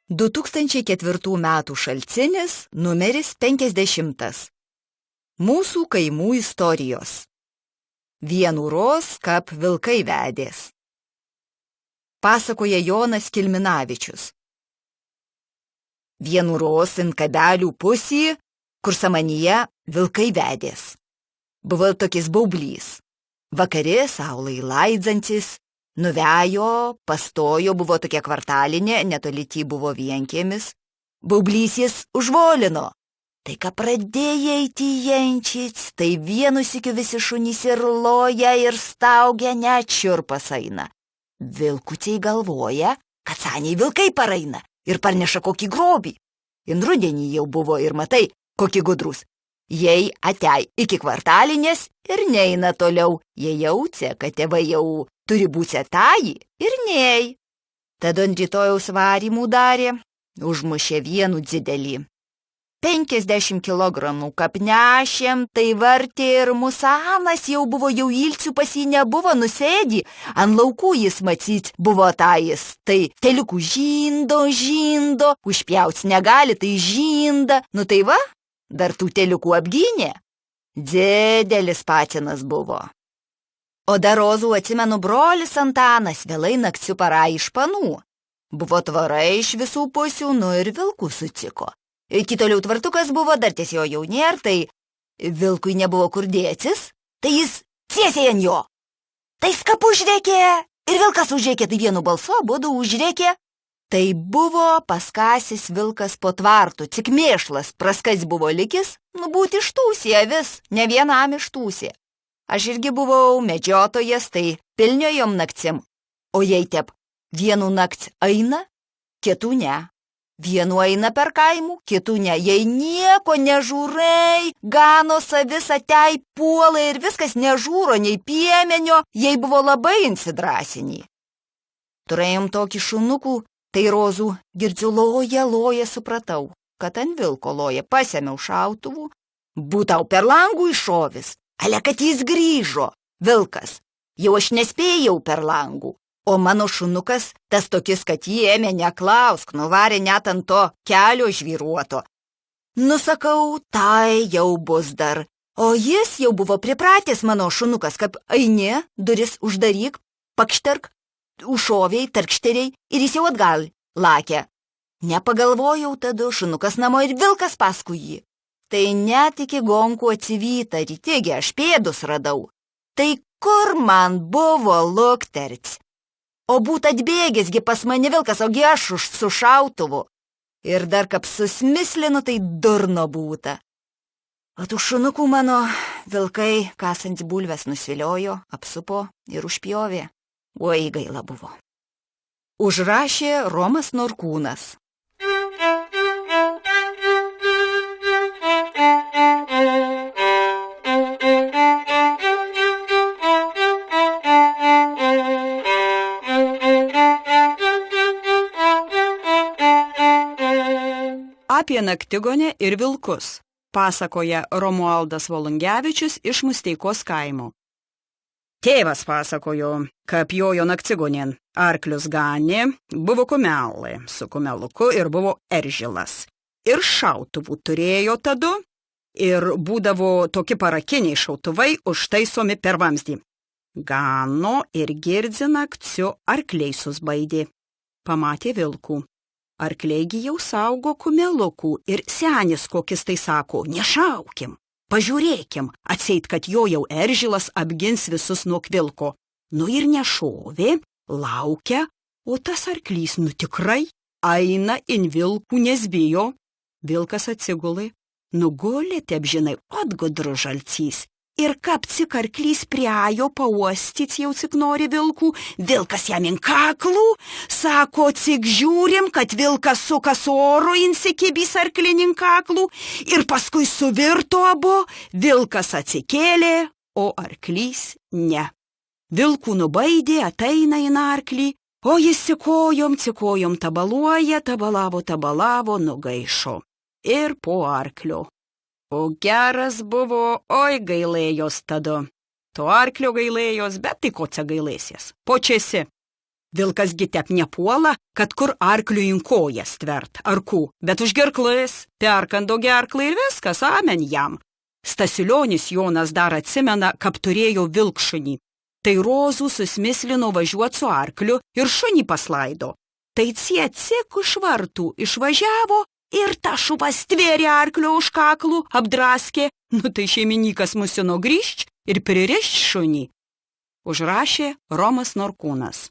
2004 metų šaltinis numeris 50. Mūsų kaimų istorijos. Vienūros, kap vilkai vedės. Pasakoja Jonas Kilminavičius. Vienūros ant kabelių pusį, kur samanyje vilkai vedės. Buvo tokis baublys. Vakarė saulai laidzantis, nuvejo, pastojo, buvo tokia kvartalinė, netoli ty buvo vienkiemis. Baublys jis užvolino. Tai ką pradėjo eiti jenčyt, tai vienu sykiu visi šunys ir loja, ir staugia, net šiurpas eina. Vilkučiai galvoja, kad seniai vilkai paraina ir parneša kokį grobį. Ir rudenį jau buvo ir matai, kokį gudrus. Jei atei iki kvartalinės ir neina toliau, jie jaučia, kad tėvai jau turi būti atai ir nei. Tada ant rytojaus varymų darė, užmušė vienų didelį. 50 kilogramų kapnešėm, tai vartė ir musanas jau buvo, jau ilcių pas jį nebuvo, nusėdi, ant laukų jis matyt buvo atais, tai teliukų žindo, užpjauts negali, tai žinda, nu tai va, dar tų teliukų apgynė. Didelis patinas buvo. O dar rozų atsimenu brolis Antanas vėlai naktsiu parą iš panų. Buvo tvarai iš visų pusių, nu ir vilkų sutiko. Iki toliau tvartukas buvo, dar ties jo jau nėr, tai vilkui nebuvo kur dėtis, tai jis tiesiai ant jo. Tai skapu užrėkė ir vilkas užrėkė, tai vienu balsu abudu užrėkė. Tai buvo paskasis vilkas po tvartu, tik mėšlas praskas buvo likis, nu būti ištūsė avis, ne vienam ištūsė. Aš irgi buvau medžiotojas, tai pilniojom naktim, o jei tep vienu nakt eina, kitų ne. Vienu eina per kaimų, kitų ne. Jei nieko nežūrai, ganos avis atei puola ir viskas nežūro, nei piemenio, jei buvo labai insidrasinį. Turėjom tokį šunukų, tai rozų girdžiu loja, supratau, kad ant vilko loja, pasėmiau šautuvų, būtau per langų iššovis, ale kad jis grįžo, vilkas, jau aš nespėjau per langų. O mano šunukas, tas tokis, kad jį ėmė neklausk, nuvarė net ant to kelio žvyruoto. Nusakau, tai jau bus dar. O jis jau buvo pripratęs, mano šunukas, kad eini, duris uždaryk, pakšterk, užšoviai, tarkšteriai ir jis jau atgal lakė. Nepagalvojau tada, šunukas namo ir vilkas paskui jį. Tai net iki gonkų atsivyta, rytigė aš pėdus radau. Tai kur man buvo lukterts? O būt atbėgęsgi pas mane vilkas, ogi aš su šautuvu. Ir dar kap susmislinu, tai durno būta. O tų šunukų mano vilkai kasant bulves nusviliojo, apsupo ir užpjovė. Oi, gaila buvo. Užrašė Romas Norkūnas. Apie naktigonę ir vilkus, pasakoja Romualdas Volungevičius iš Musteikos kaimo. Tėvas pasakojo, kad jojo naktigonėn arklius ganė, buvo kumelai, su kumeluku ir buvo eržilas. Ir šautuvų turėjo tadu, ir būdavo tokie parakiniai šautuvai užtaisomi per vamzdį. Gano ir girdzi nakciu arkliai susbaidė. Pamatė vilkų. Arkleigi jau saugo kumelukų ir senis kokis tai sako, nešaukim, pažiūrėkim, atseit, kad jo jau eržilas apgins visus nuo vilko. Nu ir nešovė, laukia, o tas arklys nu tikrai eina in vilkų nesbijo. Vilkas atsigulai, nugulė, tep žinai, atgudru žalcys. Ir kapcik arklys priejo pauostyt jau cik nori vilkų, vilkas jam in kaklų, sako, cik žiūrim, kad vilkas sukas oro insikibys arklinin kaklų, ir paskui suvirto abu, vilkas atsikėlė, o arklys ne. Vilkų nubaidė, ateina į arklį, o jis cikojom tabalavo, nugaišo. Ir po arklio. O geras buvo, oi gailėjos tada. To arklio gailėjos, bet tai ko čia gailėsies? Počesi. Vilkasgi tep nepuola, kad kur arkliui inkojas tvert, arkų, bet už gerklais, perkando gerklai ir viskas, amen jam. Stasiulionis Jonas dar atsimena, kad turėjo vilkšunį. Tai rozų susmislino važiuot su arkliu ir šunį paslaido. Tai ciek už vartų išvažiavo ir ta šupas stvėrė arklio už kaklų, apdraskė, tai šeimininkas musino grįžt ir pririšt šunį. Užrašė Romas Norkūnas.